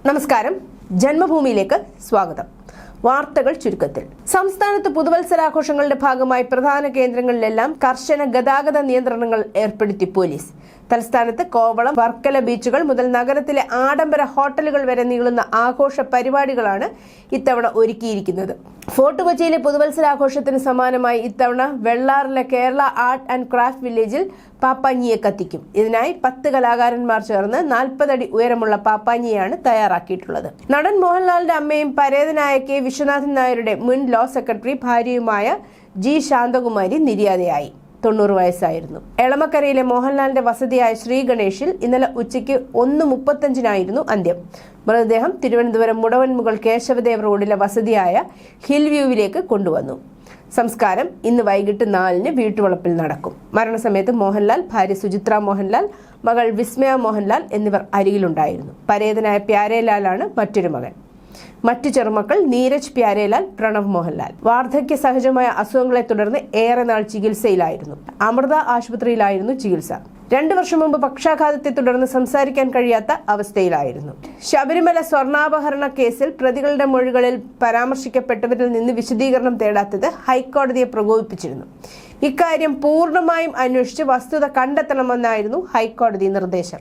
നമസ്കാരം, ജന്മഭൂമിയിലേക്ക് സ്വാഗതം. വാർത്തകൾ ചുരുക്കത്തിൽ. സംസ്ഥാനത്ത് പുതുവത്സരാഘോഷങ്ങളുടെ ഭാഗമായി പ്രധാന കേന്ദ്രങ്ങളിലെല്ലാം കർശന ഗതാഗത നിയന്ത്രണങ്ങൾ ഏർപ്പെടുത്തി പോലീസ്. തലസ്ഥാനത്ത് കോവളം, വർക്കല ബീച്ചുകൾ മുതൽ നഗരത്തിലെ ആഡംബര ഹോട്ടലുകൾ വരെ നീളുന്ന ആഘോഷ പരിപാടികളാണ് ഇത്തവണ ഒരുക്കിയിരിക്കുന്നത്. ഫോർട്ട് കൊച്ചിയിലെ പുതുവത്സരാഘോഷത്തിന് സമാനമായി ഇത്തവണ വെള്ളാറിലെ കേരള ആർട്ട് ആൻഡ് ക്രാഫ്റ്റ് വില്ലേജിൽ പാപ്പാഞ്ഞിയെ കത്തിക്കും. ഇതിനായി 10 കലാകാരന്മാർ ചേർന്ന് 40 അടി ഉയരമുള്ള പാപ്പാഞ്ഞിയാണ് തയ്യാറാക്കിയിട്ടുള്ളത്. നടൻ മോഹൻലാലിന്റെ അമ്മയും പരേതനായ കെ വിശ്വനാഥൻ നായരുടെ മുൻ ലോ സെക്രട്ടറി ഭാര്യയുമായ ജി ശാന്തകുമാരി നിര്യാതയായി. 90 വയസ്സായിരുന്നു. എളമക്കരയിലെ മോഹൻലാലിന്റെ വസതിയായ ശ്രീ ഗണേഷിൽ ഇന്നലെ ഉച്ചയ്ക്ക് 1:35 അന്ത്യം. മൃതദേഹം തിരുവനന്തപുരം മുടവൻമുകൾ കേശവദേവ് റോഡിലെ വസതിയായ ഹിൽ വ്യൂവിലേക്ക് കൊണ്ടുവന്നു. സംസ്കാരം ഇന്ന് വൈകിട്ട് 4 വീട്ടുവളപ്പിൽ നടക്കും. മരണസമയത്ത് മോഹൻലാൽ, ഭാര്യ സുചിത്ര മോഹൻലാൽ, മകൾ വിസ്മയ മോഹൻലാൽ എന്നിവർ അരികിലുണ്ടായിരുന്നു. പരേതനായ പ്യാരേലാലാണ് മറ്റൊരു മകൻ. മറ്റു ചെറുമക്കൾ നീരജ്, പ്യാരേലാൽ, പ്രണവ് മോഹൻലാൽ. വാർദ്ധക്യ സഹജമായ അസുഖങ്ങളെ തുടർന്ന് ഏറെ നാൾ ചികിത്സയിലായിരുന്നു. അമൃത ആശുപത്രിയിലായിരുന്നു ചികിത്സ. 2 വർഷം മുമ്പ് പക്ഷാഘാതത്തെ തുടർന്ന് സംസാരിക്കാൻ കഴിയാത്ത അവസ്ഥയിലായിരുന്നു. ശബരിമല സ്വർണ്ണാപഹരണ കേസിൽ പ്രതികളുടെ മൊഴികളിൽ പരാമർശിക്കപ്പെട്ടവരിൽ നിന്ന് വിശദീകരണം തേടാത്തത് ഹൈക്കോടതിയെ പ്രകോപിപ്പിച്ചിരുന്നു. ഇക്കാര്യം പൂർണ്ണമായും അന്വേഷിച്ച് വസ്തുത കണ്ടെത്തണമെന്നായിരുന്നു ഹൈക്കോടതി നിർദ്ദേശം.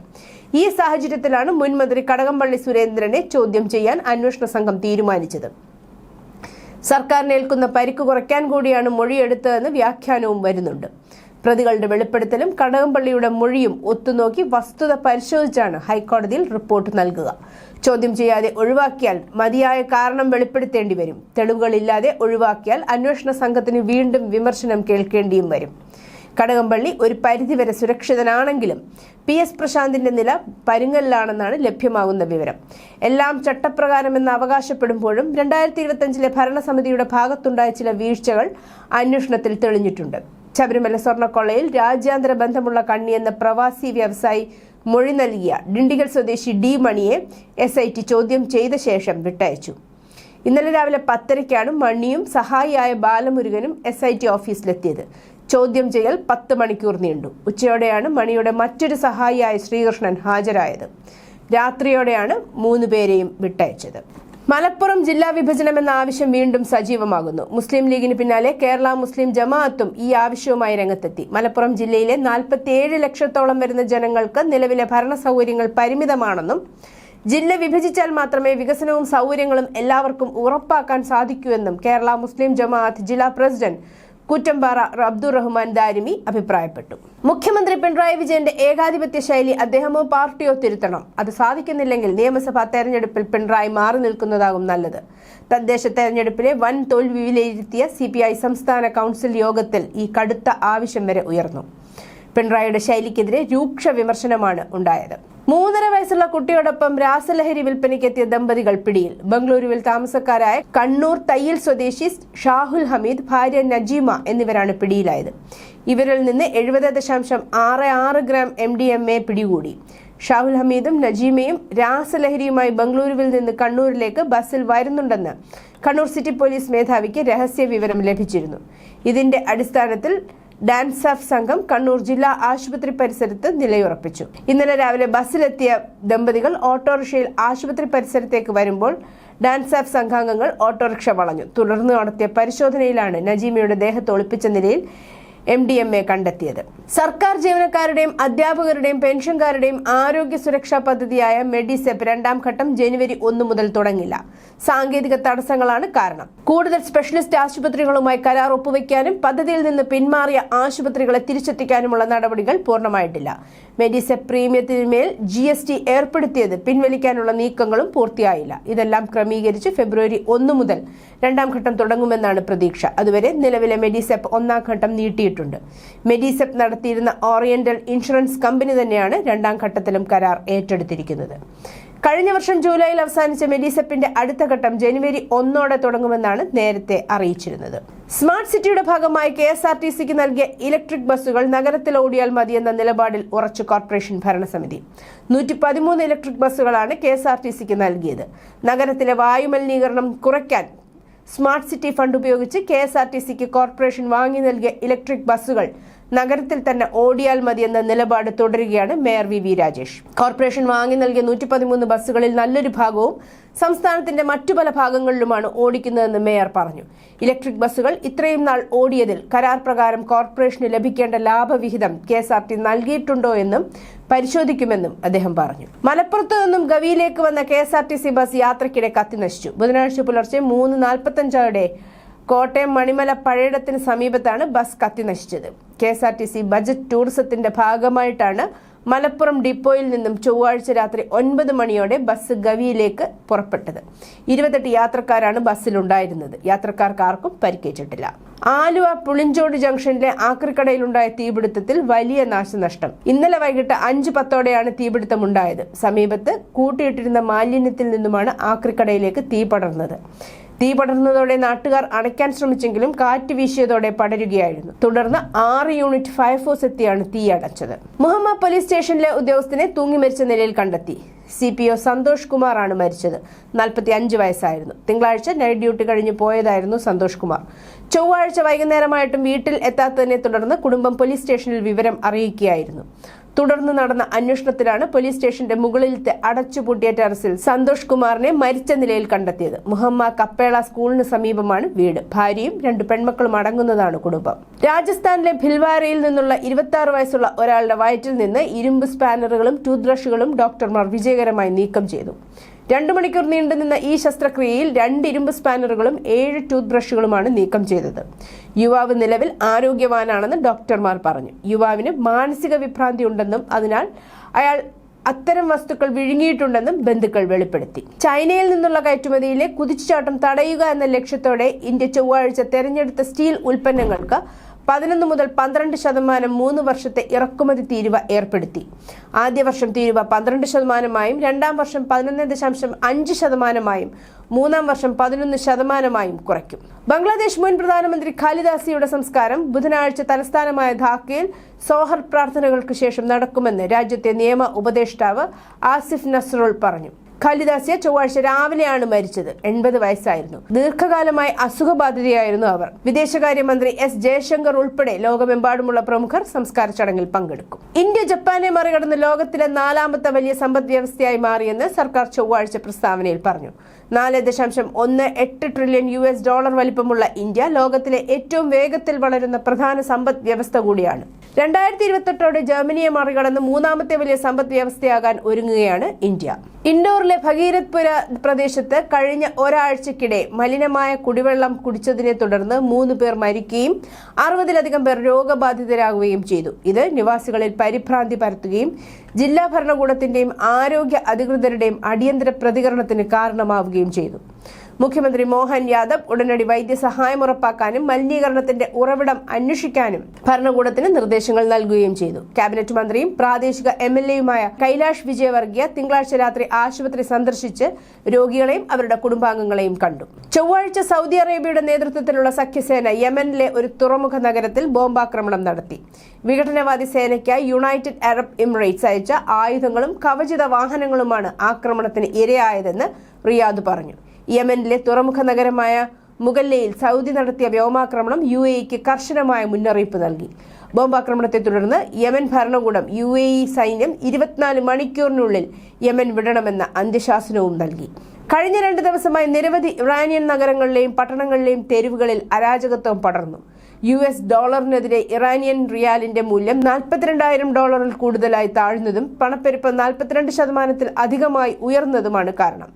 ഈ സാഹചര്യത്തിലാണ് മുൻ മന്ത്രി കടകംപള്ളി സുരേന്ദ്രനെ ചോദ്യം ചെയ്യാൻ അന്വേഷണ സംഘം തീരുമാനിച്ചത്. സർക്കാരിനേൽക്കുന്ന പരിക്ക് കുറയ്ക്കാൻ കൂടിയാണ് മൊഴിയെടുത്തതെന്ന് വ്യാഖ്യാനവും വരുന്നുണ്ട്. പ്രതികളുടെ വെളിപ്പെടുത്തലും കടകംപള്ളിയുടെ മൊഴിയും ഒത്തുനോക്കി വസ്തുത പരിശോധിച്ചാണ് ഹൈക്കോടതിയിൽ റിപ്പോർട്ട് നൽകുക. ചോദ്യം ചെയ്യാതെ ഒഴിവാക്കിയാൽ മതിയായ കാരണം വെളിപ്പെടുത്തേണ്ടി വരും. തെളിവുകളില്ലാതെ ഒഴിവാക്കിയാൽ അന്വേഷണ സംഘത്തിന് വീണ്ടും വിമർശനം കേൾക്കേണ്ടിയും വരും. കടകംപള്ളി ഒരു പരിധിവരെ സുരക്ഷിതനാണെങ്കിലും PS പ്രശാന്തിന്റെ നില പരുങ്ങലിലാണെന്നാണ് ലഭ്യമാകുന്ന വിവരം. എല്ലാം ചട്ടപ്രകാരമെന്ന് അവകാശപ്പെടുമ്പോഴും 2025 ഭരണസമിതിയുടെ ഭാഗത്തുണ്ടായ ചില വീഴ്ചകൾ അന്വേഷണത്തിൽ തെളിഞ്ഞിട്ടുണ്ട്. ശബരിമല സ്വർണ്ണക്കൊള്ളയിൽ രാജ്യാന്തര ബന്ധമുള്ള കണ്ണി എന്ന പ്രവാസി വ്യവസായി മൊഴി നൽകിയ ഡിണ്ടിഗൽ സ്വദേശി ഡി മണിയെ SIT ചോദ്യം ചെയ്ത ശേഷം വിട്ടയച്ചു. ഇന്നലെ രാവിലെ 10:30 മണിയും സഹായിയായ ബാലമുരുകനും SIT ഓഫീസിലെത്തിയത്. ചോദ്യം ചെയ്യൽ 10 മണിക്കൂർ നീണ്ടു. ഉച്ചയോടെയാണ് മണിയുടെ മറ്റൊരു സഹായിയായ ശ്രീകൃഷ്ണൻ ഹാജരായത്. രാത്രിയോടെയാണ് 3 പേരെയും വിട്ടയച്ചത്. മലപ്പുറം ജില്ലാ വിഭജനം എന്ന ആവശ്യം വീണ്ടും സജീവമാകുന്നു. മുസ്ലിം ലീഗിന് പിന്നാലെ കേരള മുസ്ലിം ജമാഅത്തും ഈ ആവശ്യവുമായി രംഗത്തെത്തി. മലപ്പുറം ജില്ലയിലെ 47 ലക്ഷത്തോളം വരുന്ന ജനങ്ങൾക്ക് നിലവിലെ ഭരണ സൗകര്യങ്ങൾ പരിമിതമാണെന്നും ജില്ല വിഭജിച്ചാൽ മാത്രമേ വികസനവും സൗകര്യങ്ങളും എല്ലാവർക്കും ഉറപ്പാക്കാൻ സാധിക്കൂ എന്നും കേരള മുസ്ലിം ജമാഅത്ത് ജില്ലാ പ്രസിഡന്റ് കൂറ്റമ്പാറ അബ്ദുറഹ്മാൻ ദാരിമി അഭിപ്രായപ്പെട്ടു. മുഖ്യമന്ത്രി പിണറായി വിജയന്റെ ഏകാധിപത്യ ശൈലി അദ്ദേഹമോ പാർട്ടിയോ തിരുത്തണം. അത് സാധിക്കുന്നില്ലെങ്കിൽ നിയമസഭാ തെരഞ്ഞെടുപ്പിൽ പിണറായി മാറി നിൽക്കുന്നതാകും നല്ലത്. തദ്ദേശ തെരഞ്ഞെടുപ്പിലെ വൻ തോൽവി വിലയിരുത്തിയ CPI സംസ്ഥാന കൗൺസിൽ യോഗത്തിൽ ഈ കടുത്ത ആവശ്യം വരെ ഉയർന്നു. പിണറായിയുടെ ശൈലിക്കെതിരെ രൂക്ഷ വിമർശനമാണ് ഉണ്ടായത്. 3.5 വയസ്സുള്ള കുട്ടിയോടൊപ്പം രാസലഹരി വിൽപ്പനയ്ക്കെത്തിയ ദമ്പതികൾ പിടിയിൽ. ബംഗളൂരുവിൽ താമസക്കാരായ കണ്ണൂർ തയ്യിൽ സ്വദേശി ഷാഹുൽ ഹമീദ്, ഭാര്യ നജീമ എന്നിവരാണ് പിടിയിലായത്. ഇവരിൽ നിന്ന് 70.66 ഗ്രാം MDMA പിടികൂടി. ഷാഹുൽ ഹമീദും നജീമയും രാസലഹരിയുമായി ബംഗളൂരുവിൽ നിന്ന് കണ്ണൂരിലേക്ക് ബസ്സിൽ വരുന്നുണ്ടെന്ന് കണ്ണൂർ സിറ്റി പോലീസ് മേധാവിക്ക് രഹസ്യ വിവരം ലഭിച്ചിരുന്നു. ഇതിന്റെ അടിസ്ഥാനത്തിൽ ഡാൻസ് ഓഫ് സംഘം കണ്ണൂർ ജില്ലാ ആശുപത്രി പരിസരത്ത് നിലയുറപ്പിച്ചു. ഇന്നലെ രാവിലെ ബസ്സിലെത്തിയ ദമ്പതികൾ ഓട്ടോറിക്ഷയിൽ ആശുപത്രി പരിസരത്തേക്ക് വരുമ്പോൾ ഡാൻസ് ഓഫ് സംഘാംഗങ്ങൾ ഓട്ടോറിക്ഷ വളഞ്ഞു. തുടർന്ന് നടത്തിയ പരിശോധനയിലാണ് നജീമയുടെ ദേഹത്ത് ഒളിപ്പിച്ച നിലയിൽ MDMA കണ്ടെത്തിയത്. സർക്കാർ ജീവനക്കാരുടെയും അധ്യാപകരുടെയും പെൻഷൻകാരുടെയും ആരോഗ്യ സുരക്ഷാ പദ്ധതിയായ മെഡിസെപ്പ് 2ാം ഘട്ടം ജനുവരി 1 മുതൽ തുടങ്ങില്ല. സാങ്കേതിക തടസ്സങ്ങളാണ് കാരണം. കൂടുതൽ സ്പെഷ്യലിസ്റ്റ് ആശുപത്രികളുമായി കരാർ ഒപ്പുവെക്കാനും പദ്ധതിയിൽ നിന്ന് പിന്മാറിയ ആശുപത്രികളെ തിരിച്ചെത്തിക്കാനുമുള്ള നടപടികൾ പൂർണ്ണമായിട്ടില്ല. മെഡിസെപ്പ് പ്രീമിയത്തിന്മേൽ GST ഏർപ്പെടുത്തിയത് പിൻവലിക്കാനുള്ള നീക്കങ്ങളും പൂർത്തിയായില്ല. ഇതെല്ലാം ക്രമീകരിച്ച് ഫെബ്രുവരി 1 മുതൽ 2ാം ഘട്ടം തുടങ്ങുമെന്നാണ് പ്രതീക്ഷ. അതുവരെ നിലവിലെ മെഡിസെപ്പ് 1ാം ഘട്ടം നീട്ടിയിട്ടുണ്ട്. മെഡിസെപ്പ് നടത്തിയിരുന്ന ഓറിയന്റൽ ഇൻഷുറൻസ് കമ്പനി തന്നെയാണ് 2ാം ഘട്ടത്തിലും കരാർ ഏറ്റെടുത്തിരിക്കുന്നത്. കഴിഞ്ഞ വർഷം ജൂലൈയിൽ അവസാനിച്ച മെഡിസെപ്പിന്റെ അടുത്ത ഘട്ടം ജനുവരി 1 തുടങ്ങുമെന്നാണ് നേരത്തെ അറിയിച്ചിരുന്നത്. സ്മാർട്ട് സിറ്റിയുടെ ഭാഗമായി KSRTCക്ക് നൽകിയ ഇലക്ട്രിക് ബസ്സുകൾ നഗരത്തിൽ ഓടിയാൽ മതിയെന്ന നിലപാടിൽ ഉറച്ചു കോർപ്പറേഷൻ ഭരണസമിതി. 113 ഇലക്ട്രിക് ബസ്സുകളാണ് KSRTCക്ക് നൽകിയത്. നഗരത്തിലെ വായുമലിനീകരണം കുറയ്ക്കാൻ സ്മാർട്ട് സിറ്റി ഫണ്ട് ഉപയോഗിച്ച് KSRTCക്ക് കോർപ്പറേഷൻ വാങ്ങി നൽകിയ ഇലക്ട്രിക് ബസ്സുകൾ നഗരത്തിൽ തന്നെ ഓടിയാൽ മതിയെന്ന നിലപാട് തുടരുകയാണ് മേയർ വി രാജേഷ്. കോർപ്പറേഷൻ വാങ്ങി നൽകിയ 113 ബസ്സുകളിൽ നല്ലൊരു ഭാഗവും സംസ്ഥാനത്തിന്റെ മറ്റു പല ഭാഗങ്ങളിലുമാണ് ഓടിക്കുന്നതെന്ന് മേയർ പറഞ്ഞു. ഇലക്ട്രിക് ബസ്സുകൾ ഇത്രയും നാൾ ഓടിയതിൽ കരാർ പ്രകാരം കോർപ്പറേഷന് ലഭിക്കേണ്ട ലാഭവിഹിതം KSRT നൽകിയിട്ടുണ്ടോ എന്നും പരിശോധിക്കുമെന്നും അദ്ദേഹം പറഞ്ഞു. മലപ്പുറത്തു നിന്നും ഗവിയിലേക്ക് വന്ന KSRTC ബസ് യാത്രയ്ക്കിടെ കത്തിനശിച്ചു. ബുധനാഴ്ച പുലർച്ചെ 3:45 കോട്ടയം മണിമല പഴയിടത്തിന് സമീപത്താണ് ബസ് കത്തിനശിച്ചത്. KSRTC ബജറ്റ് ടൂറിസത്തിന്റെ ഭാഗമായിട്ടാണ് മലപ്പുറം ഡിപ്പോയിൽ നിന്നും ചൊവ്വാഴ്ച രാത്രി 9 മണിയോടെ ബസ് ഗവിയിലേക്ക് പുറപ്പെട്ടത്. 28 യാത്രക്കാരാണ് ബസ്സിലുണ്ടായിരുന്നത്. യാത്രക്കാർക്ക് ആർക്കും പരിക്കേറ്റിട്ടില്ല. ആലുവ പുളിഞ്ചോട് ജംഗ്ഷനിലെ ആക്രിക്കടയിലുണ്ടായ തീപിടുത്തത്തിൽ വലിയ നാശനഷ്ടം. ഇന്നലെ വൈകിട്ട് 5:10 തീപിടുത്തമുണ്ടായത്. സമീപത്ത് കൂട്ടിയിട്ടിരുന്ന മാലിന്യത്തിൽ നിന്നുമാണ് ആക്രിക്കടയിലേക്ക് തീ പടർന്നത്. തീ പടർന്നതോടെ നാട്ടുകാർ അണയ്ക്കാൻ ശ്രമിച്ചെങ്കിലും കാറ്റ് വീശിയതോടെ പടരുകയായിരുന്നു. തുടർന്ന് 6 യൂണിറ്റ് ഫയർഫോഴ്സ് എത്തിയാണ് തീ അടച്ചത്. മുഹമ്മ പോലീസ് സ്റ്റേഷനിലെ ഉദ്യോഗസ്ഥനെ തൂങ്ങി മരിച്ച നിലയിൽ കണ്ടെത്തി. CPO സന്തോഷ് കുമാറാണ് മരിച്ചത്. 45 വയസ്സായിരുന്നു. തിങ്കളാഴ്ച നൈറ്റ് ഡ്യൂട്ടി കഴിഞ്ഞ് പോയതായിരുന്നു സന്തോഷ് കുമാർ. ചൊവ്വാഴ്ച വൈകുന്നേരമായിട്ടും വീട്ടിൽ എത്താത്തതിനെ തുടർന്ന് കുടുംബം പോലീസ് സ്റ്റേഷനിൽ വിവരം അറിയിക്കുകയായിരുന്നു. തുടർന്ന് നടന്ന അന്വേഷണത്തിലാണ് പോലീസ് സ്റ്റേഷന്റെ മുകളിലത്തെ അടച്ചുപൂട്ടിയ ടെറസിൽ സന്തോഷ് കുമാറിനെ മരിച്ച നിലയിൽ കണ്ടെത്തിയത്. മുഹമ്മ കപ്പേള സ്കൂളിന് സമീപമാണ് വീട്. ഭാര്യയും 2 പെൺമക്കളും അടങ്ങുന്നതാണ് കുടുംബം. രാജസ്ഥാനിലെ ഭിൽവാരയിൽ നിന്നുള്ള 26 വയസ്സുള്ള ഒരാളുടെ വയറ്റിൽ നിന്ന് ഇരുമ്പ് സ്പാനറുകളും ടൂത്ത് ബ്രഷുകളും ഡോക്ടർമാർ വിജയകരമായി നീക്കം ചെയ്തു. 2 മണിക്കൂർ നീണ്ടുനിന്ന ഈ ശസ്ത്രക്രിയയിൽ 2 ഇരുമ്പ് സ്പാനറുകളും 7 ടൂത്ത് ബ്രഷുകളുമാണ് നീക്കം ചെയ്തത്. യുവാവ് നിലവിൽ ആരോഗ്യവാനാണെന്ന് ഡോക്ടർമാർ പറഞ്ഞു. യുവാവിന് മാനസിക വിഭ്രാന്തി ഉണ്ടെന്നും അതിനാൽ അയാൾ അത്തരം വസ്തുക്കൾ വിഴുങ്ങിയിട്ടുണ്ടെന്നും ബന്ധുക്കൾ വെളിപ്പെടുത്തി. ചൈനയിൽ നിന്നുള്ള കയറ്റുമതിയിലെ കുതിച്ചുചാട്ടം തടയുക എന്ന ലക്ഷ്യത്തോടെ ഇന്ത്യ ചൊവ്വാഴ്ച തെരഞ്ഞെടുത്ത സ്റ്റീൽ ഉൽപ്പന്നങ്ങൾക്ക് 11 മുതൽ 12% 3 വർഷത്തെ ഇറക്കുമതി തീരുവ ഏർപ്പെടുത്തി. ആദ്യ വർഷം തീരുവ 12%, രണ്ടാം വർഷം 11.5%, മൂന്നാം വർഷം 11% കുറയ്ക്കും. ബംഗ്ലാദേശ് മുൻ പ്രധാനമന്ത്രി ഖാലിദാസിയുടെ സംസ്കാരം ബുധനാഴ്ച തലസ്ഥാനമായ ധാക്കയിൽ സോഹർ പ്രാർത്ഥനകൾക്ക് ശേഷം നടക്കുമെന്ന് രാജ്യത്തെ നിയമ ഉപദേഷ്ടാവ് ആസിഫ് നസ്രുൾ പറഞ്ഞു. ഖാലിദാസിയ ചൊവ്വാഴ്ച രാവിലെയാണ് മരിച്ചത്. 80 വയസ്സായിരുന്നു. ദീർഘകാലമായി അസുഖബാധിതയായിരുന്നു അവർ. വിദേശകാര്യമന്ത്രി S ജയശങ്കർ ഉൾപ്പെടെ ലോകമെമ്പാടുമുള്ള പ്രമുഖർ സംസ്കാര ചടങ്ങിൽ പങ്കെടുക്കും. ഇന്ത്യ ജപ്പാനെ മറികടന്ന് ലോകത്തിലെ 4ാമത്തെ വലിയ സമ്പദ് വ്യവസ്ഥയായി മാറിയെന്ന് സർക്കാർ ചൊവ്വാഴ്ച പ്രസ്താവനയിൽ പറഞ്ഞു. $4.18 ട്രില്യൺ വലിപ്പമുള്ള ഇന്ത്യ ലോകത്തിലെ ഏറ്റവും വേഗത്തിൽ വളരുന്ന പ്രധാന സമ്പദ് വ്യവസ്ഥ കൂടിയാണ്. 2028 ജർമ്മനിയെ മറികടന്ന് 3ാമത്തെ വലിയ സമ്പദ് വ്യവസ്ഥയാകാൻ ഒരുങ്ങുകയാണ് ഇന്ത്യ. ഇൻഡോറിലെ ഭഗീരഥ്പുര പ്രദേശത്ത് കഴിഞ്ഞ ഒരാഴ്ചക്കിടെ മലിനമായ കുടിവെള്ളം കുടിച്ചതിനെ തുടർന്ന് 3 പേർ മരിക്കുകയും 60-ലധികം പേർ രോഗബാധിതരാകുകയും ചെയ്തു. ഇത് നിവാസികളിൽ പരിഭ്രാന്തി പരത്തുകയും ജില്ലാ ഭരണകൂടത്തിന്റെയും ആരോഗ്യ അധികൃതരുടെയും അടിയന്തര പ്രതികരണത്തിന് കാരണമാവുകയും ചെയ്തു. മുഖ്യമന്ത്രി മോഹൻ യാദവ് ഉടനടി വൈദ്യസഹായം ഉറപ്പാക്കാനും മലിനീകരണത്തിന്റെ ഉറവിടം അന്വേഷിക്കാനും ഭരണകൂടത്തിന് നിർദ്ദേശങ്ങൾ നൽകുകയും ചെയ്തു. ക്യാബിനറ്റ് മന്ത്രിയും പ്രാദേശിക MLAയുമായ കൈലാഷ് വിജയവർഗിയ തിങ്കളാഴ്ച രാത്രി ആശുപത്രി സന്ദർശിച്ച് രോഗികളെയും അവരുടെ കുടുംബാംഗങ്ങളെയും കണ്ടു. ചൊവ്വാഴ്ച സൗദി അറേബ്യയുടെ നേതൃത്വത്തിലുള്ള സഖ്യസേന യമനിലെ ഒരു തുറമുഖ നഗരത്തിൽ ബോംബാക്രമണം നടത്തി. വിഘടനവാദി സേനയ്ക്കായി യുണൈറ്റഡ് അറബ് എമിറേറ്റ്സ് അയച്ച ആയുധങ്ങളും കവചിത വാഹനങ്ങളുമാണ് ആക്രമണത്തിന് ഇരയായതെന്ന് റിയാദ് പറഞ്ഞു. യമനിലെ തുറമുഖ നഗരമായ മുഗല്ലയിൽ സൗദി നടത്തിയ വ്യോമാക്രമണം UAEക്ക് കർശനമായ മുന്നറിയിപ്പ് നൽകി. ബോംബാക്രമണത്തെ തുടർന്ന് യമൻ ഭരണകൂടം UAE സൈന്യം 24 മണിക്കൂറിനുള്ളിൽ യമൻ വിടണമെന്ന അന്ത്യശാസനവും നൽകി. കഴിഞ്ഞ 2 ദിവസമായി നിരവധി ഇറാനിയൻ നഗരങ്ങളിലെയും പട്ടണങ്ങളിലെയും തെരുവുകളിൽ അരാജകത്വം പടർന്നു. US ഡോളറിനെതിരെ ഇറാനിയൻ റിയാലിന്റെ മൂല്യം $42,000 കൂടുതലായി താഴ്ന്നതും പണപ്പെരുപ്പം 42% അധികമായി ഉയർന്നതുമാണ് കാരണം.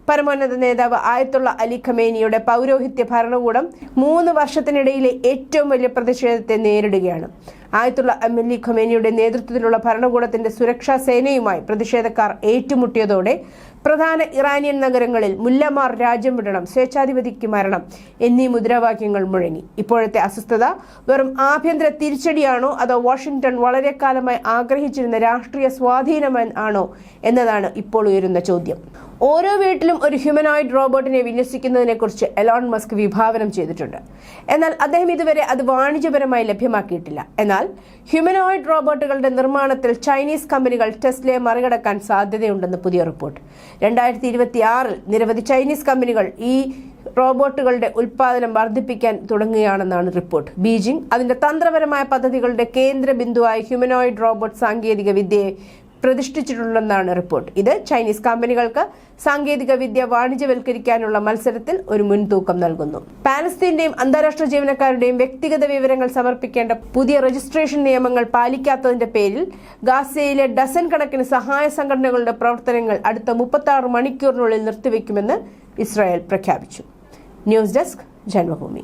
പരമോന്നത നേതാവ് ആയത്തുള്ള അലി ഖമേനിയുടെ പൗരോഹിത്യ ഭരണകൂടം 3 വർഷത്തിനിടയിലെ ഏറ്റവും വലിയ പ്രതിഷേധത്തെ നേരിടുകയാണ്. ആയത്തുള്ള അലി ഖമേനിയുടെ നേതൃത്വത്തിലുള്ള ഭരണകൂടത്തിന്റെ സുരക്ഷാ സേനയുമായി പ്രതിഷേധക്കാർ ഏറ്റുമുട്ടിയതോടെ പ്രധാന ഇറാനിയൻ നഗരങ്ങളിൽ മുല്ലമാർ രാജ്യം വിടണം, സ്വേച്ഛാധിപതിക്ക് മരണം എന്നീ മുദ്രാവാക്യങ്ങൾ മുഴങ്ങി. ഇപ്പോഴത്തെ അസ്വസ്ഥത വെറും ആഭ്യന്തര തിരിച്ചടിയാണോ അതോ വാഷിംഗ്ടൺ വളരെ കാലമായി ആഗ്രഹിച്ചിരുന്ന രാഷ്ട്രീയ സ്വാധീനമാണോ എന്നതാണ് ഇപ്പോൾ ഉയരുന്ന ചോദ്യം. ഓരോ വീട്ടിലും ഒരു ഹ്യൂമനോയിഡ് റോബോട്ടിനെ വിന്യസിക്കുന്നതിനെക്കുറിച്ച് എലോൺ മസ്ക് വിഭാവനം ചെയ്തിട്ടുണ്ട്. എന്നാൽ അദ്ദേഹം ഇതുവരെ അത് വാണിജ്യപരമായി ലഭ്യമാക്കിയിട്ടില്ല. എന്നാൽ ഹ്യൂമനോയിഡ് റോബോട്ടുകളുടെ നിർമ്മാണത്തിൽ ചൈനീസ് കമ്പനികൾ ടെസ്ലയെ മറികടക്കാൻ സാധ്യതയുണ്ടെന്ന് പുതിയ റിപ്പോർട്ട്. 2026 നിരവധി ചൈനീസ് കമ്പനികൾ ഈ റോബോട്ടുകളുടെ ഉൽപ്പാദനം വർദ്ധിപ്പിക്കാൻ തുടങ്ങുകയാണെന്നാണ് റിപ്പോർട്ട്. ബീജിംഗ് അതിന്റെ തന്ത്രപരമായ പദ്ധതികളുടെ കേന്ദ്ര ബിന്ദുവായി ഹ്യൂമനോയിഡ് റോബോട്ട് സാങ്കേതിക വിദ്യയെ പ്രതിഷ്ഠിച്ചിട്ടുണ്ടെന്നാണ് റിപ്പോർട്ട്. ഇത് ചൈനീസ് കമ്പനികൾക്ക് സാങ്കേതിക വിദ്യ വാണിജ്യവൽക്കരിക്കാനുള്ള മത്സരത്തിൽ ഒരു മുൻതൂക്കം നൽകുന്നു. പാലസ്തീന്റെയും അന്താരാഷ്ട്ര ജീവനക്കാരുടെയും വ്യക്തിഗത വിവരങ്ങൾ സമർപ്പിക്കേണ്ട പുതിയ രജിസ്ട്രേഷൻ നിയമങ്ങൾ പാലിക്കാത്തതിന്റെ പേരിൽ ഗാസയിലെ ഡസൻ കണക്കിന് സഹായ സംഘടനകളുടെ പ്രവർത്തനങ്ങൾ അടുത്ത 36 മണിക്കൂറിനുള്ളിൽ നിർത്തിവെക്കുമെന്ന് ഇസ്രായേൽ പ്രഖ്യാപിച്ചു. News desk Janmabhumi.